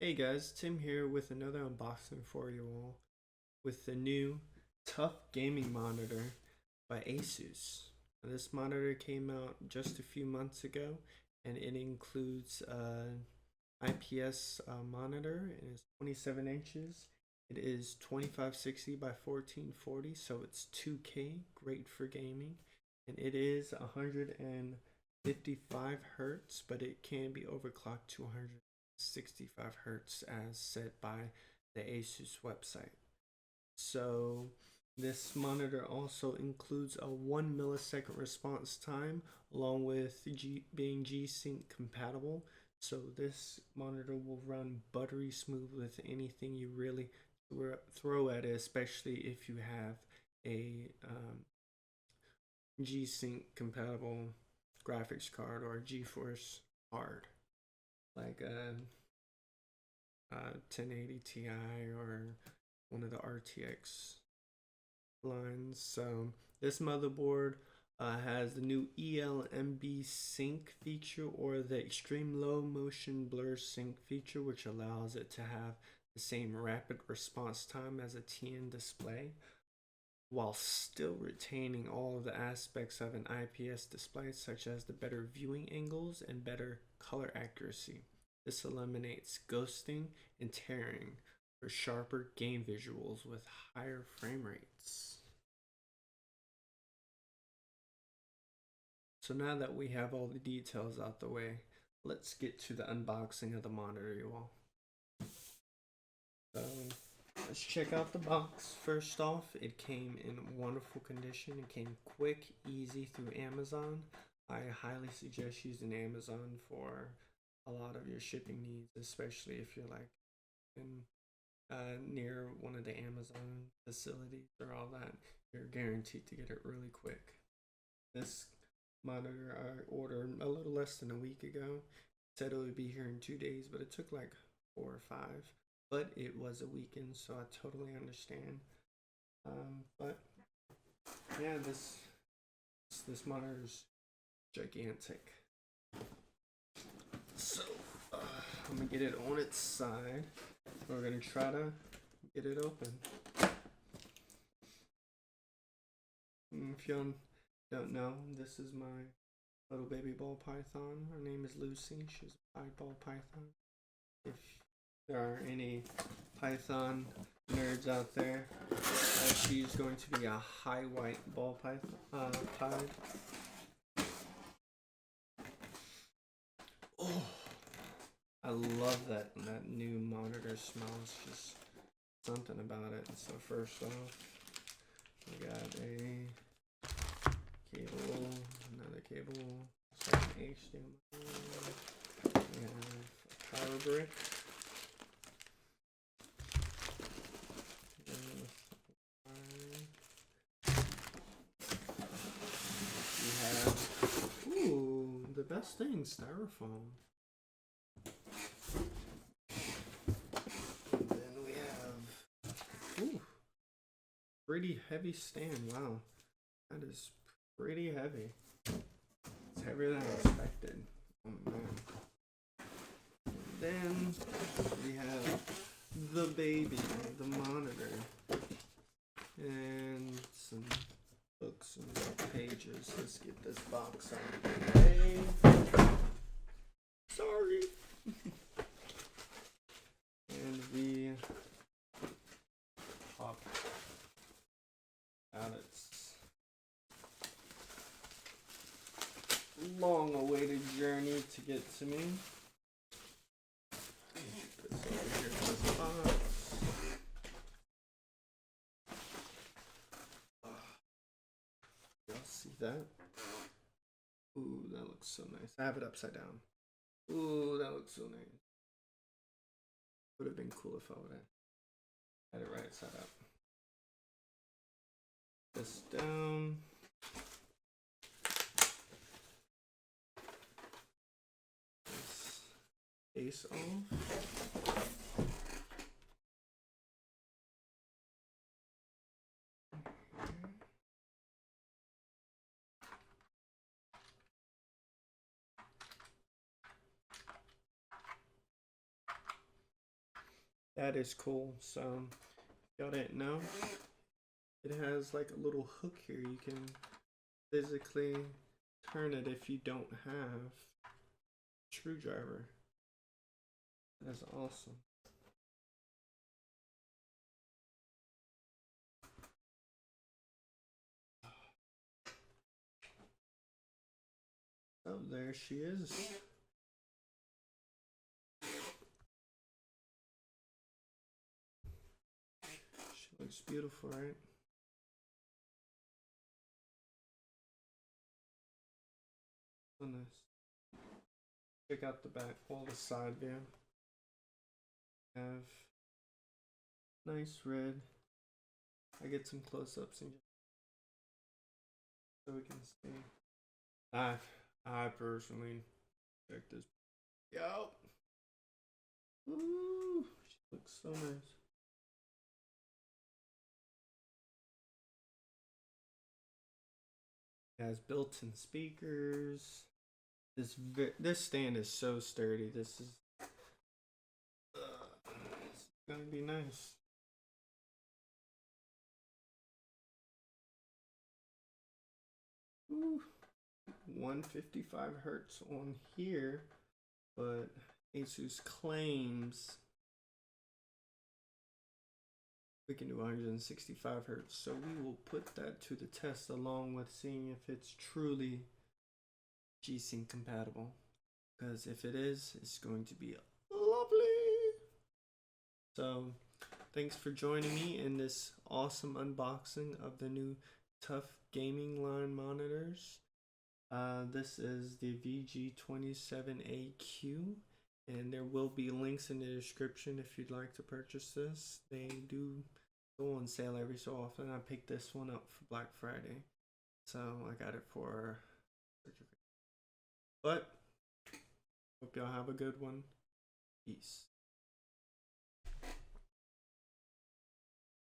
Hey guys, Tim here with another unboxing for you all with the new TUF gaming monitor by ASUS. This monitor came out just a few months ago and it includes an IPS monitor and it's 27 inches. It is 2560 by 1440, so it's 2K, great for gaming. And it is 155 hertz, but it can be overclocked to 165 hertz as set by the ASUS website. So this monitor also includes a 1 millisecond response time along with being G-Sync compatible. So this monitor will run buttery smooth with anything you really throw at it, especially if you have a G-Sync compatible graphics card or a GeForce card like a 1080 Ti or one of the RTX lines. So this motherboard has the new ELMB sync feature, or the extreme low motion blur sync feature, which allows it to have the same rapid response time as a TN display while still retaining all of the aspects of an IPS display, such as the better viewing angles and better color accuracy. This eliminates ghosting and tearing for sharper game visuals with higher frame rates. So now that we have all the details out the way, let's get to the unboxing of the monitor, you all. So let's check out the box. First off, it came in wonderful condition. It came quick, easy through Amazon. I highly suggest using Amazon for a lot of your shipping needs, especially if you're like in near one of the Amazon facilities or all that. You're guaranteed to get it really quick. This monitor I ordered a little less than a week ago. It said it would be here in 2 days, but it took like 4 or 5. But it was a weekend, so I totally understand. But yeah, this monitor is gigantic. So I'm gonna get it on its side. We're gonna try to get it open. If y'all don't know, this is my little baby ball python. Her name is Lucy. She's a pied ball python. If there are any python nerds out there, she's going to be a high white ball python pied. Oh, I love that new monitor smells. Just something about it. So first off, we got a cable, another cable, some HDMI. We have a power brick. The best thing, styrofoam. And then we have pretty heavy stand. Wow, that is pretty heavy. It's heavier than I expected. Oh man. And then we have the baby, the monitor, and some books and pages. Let's get this box out of the way. Sorry. And we pop out its long awaited journey to get to me. Put this over here in this box. Y'all see that? Ooh, that looks so nice. I have it upside down. Ooh, that looks so nice. Would have been cool if I would have had it right side up. This down. This face off. That is cool. So, y'all didn't know, it has like a little hook here. You can physically turn it if you don't have a screwdriver. That's awesome. Oh, there she is. She looks beautiful, right? So nice. Check out the back, all the side view. Have nice red. I get some close-ups and so we can see. I personally check this. Yo. Ooh, she looks so nice. It has built-in speakers. This stand is so sturdy. This is gonna be nice. Ooh, 155 hertz on here, but ASUS claims we can do 165 hertz, so we will put that to the test along with seeing if it's truly G-Sync compatible, because if it is, it's going to be lovely. So thanks for joining me in this awesome unboxing of the new TUF gaming line monitors. This is the VG27AQ, and there will be links in the description if you'd like to purchase this. They do go on sale every so often. I picked this one up for Black Friday, so I got it for. But hope y'all have a good one. Peace.